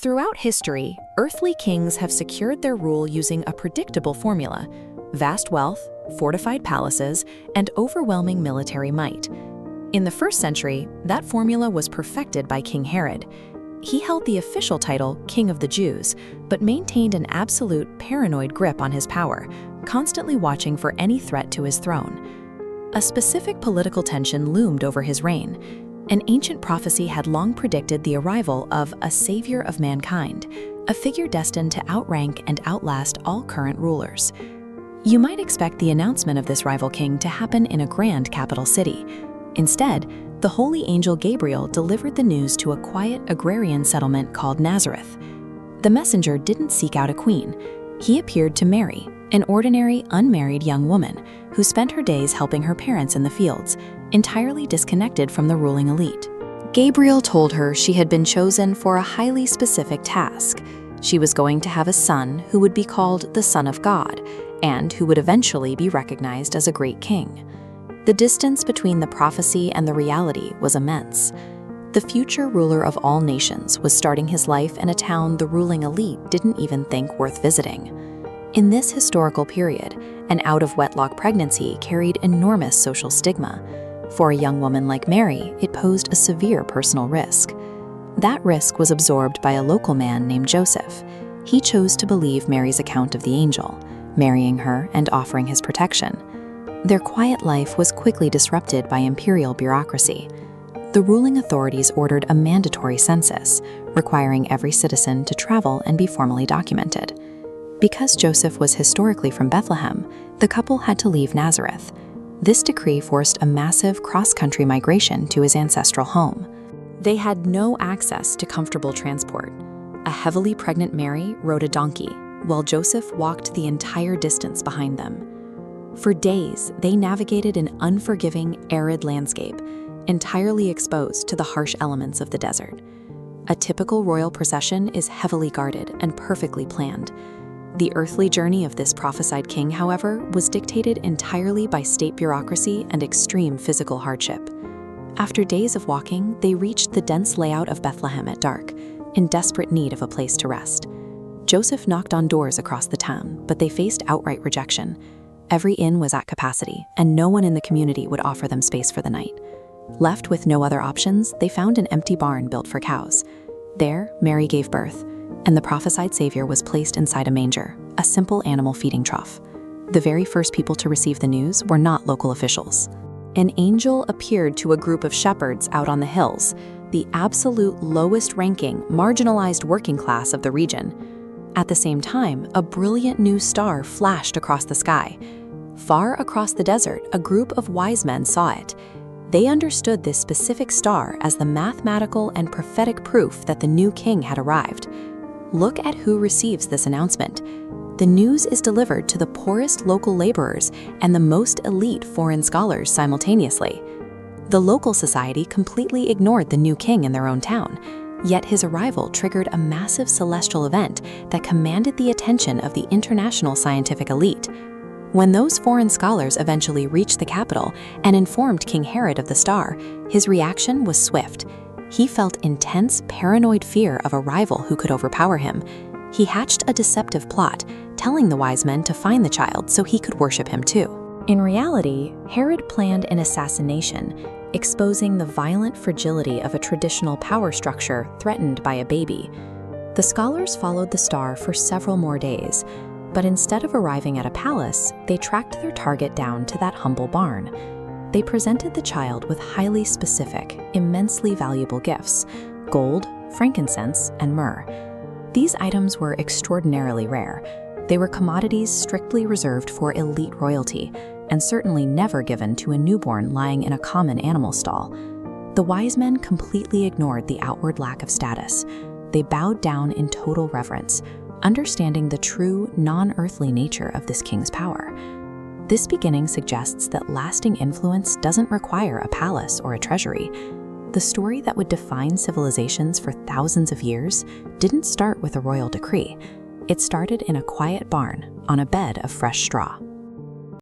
Throughout history, earthly kings have secured their rule using a predictable formula: vast wealth, fortified palaces, and overwhelming military might. In the 1st century, that formula was perfected by King Herod. He held the official title King of the Jews, but maintained an absolute paranoid grip on his power, constantly watching for any threat to his throne. A specific political tension loomed over his reign. An ancient prophecy had long predicted the arrival of a savior of mankind, a figure destined to outrank and outlast all current rulers. You might expect the announcement of this rival king to happen in a grand capital city. Instead, the holy angel Gabriel delivered the news to a quiet agrarian settlement called Nazareth. The messenger didn't seek out a queen. He appeared to Mary, an ordinary, unmarried young woman who spent her days helping her parents in the fields, entirely disconnected from the ruling elite. Gabriel told her she had been chosen for a highly specific task. She was going to have a son who would be called the Son of God, and who would eventually be recognized as a great king. The distance between the prophecy and the reality was immense. The future ruler of all nations was starting his life in a town the ruling elite didn't even think worth visiting. In this historical period, an out-of-wedlock pregnancy carried enormous social stigma. For a young woman like Mary, it posed a severe personal risk. That risk was absorbed by a local man named Joseph. He chose to believe Mary's account of the angel, marrying her and offering his protection. Their quiet life was quickly disrupted by imperial bureaucracy. The ruling authorities ordered a mandatory census, requiring every citizen to travel and be formally documented. Because Joseph was historically from Bethlehem, the couple had to leave Nazareth. This decree forced a massive cross-country migration to his ancestral home. They had no access to comfortable transport. A heavily pregnant Mary rode a donkey, while Joseph walked the entire distance behind them. For days, they navigated an unforgiving, arid landscape, entirely exposed to the harsh elements of the desert. A typical royal procession is heavily guarded and perfectly planned. The earthly journey of this prophesied king, however, was dictated entirely by state bureaucracy and extreme physical hardship. After days of walking, they reached the dense layout of Bethlehem at dark, in desperate need of a place to rest. Joseph knocked on doors across the town, but they faced outright rejection. Every inn was at capacity, and no one in the community would offer them space for the night. Left with no other options, they found an empty barn built for cows. There, Mary gave birth, and the prophesied savior was placed inside a manger, a simple animal feeding trough. The very first people to receive the news were not local officials. An angel appeared to a group of shepherds out on the hills, the absolute lowest-ranking, marginalized working class of the region. At the same time, a brilliant new star flashed across the sky. Far across the desert, a group of wise men saw it. They understood this specific star as the mathematical and prophetic proof that the new king had arrived. Look at who receives this announcement. The news is delivered to the poorest local laborers and the most elite foreign scholars simultaneously. The local society completely ignored the new king in their own town. Yet his arrival triggered a massive celestial event that commanded the attention of the international scientific elite. When those foreign scholars eventually reached the capital and informed King Herod of the star, his reaction was swift. He felt intense, paranoid fear of a rival who could overpower him. He hatched a deceptive plot, telling the wise men to find the child so he could worship him too. In reality, Herod planned an assassination, exposing the violent fragility of a traditional power structure threatened by a baby. The scholars followed the star for several more days, but instead of arriving at a palace, they tracked their target down to that humble barn. They presented the child with highly specific, immensely valuable gifts: gold, frankincense, and myrrh. These items were extraordinarily rare. They were commodities strictly reserved for elite royalty, and certainly never given to a newborn lying in a common animal stall. The wise men completely ignored the outward lack of status. They bowed down in total reverence, understanding the true, non-earthly nature of this king's power. This beginning suggests that lasting influence doesn't require a palace or a treasury. The story that would define civilizations for thousands of years didn't start with a royal decree. It started in a quiet barn on a bed of fresh straw.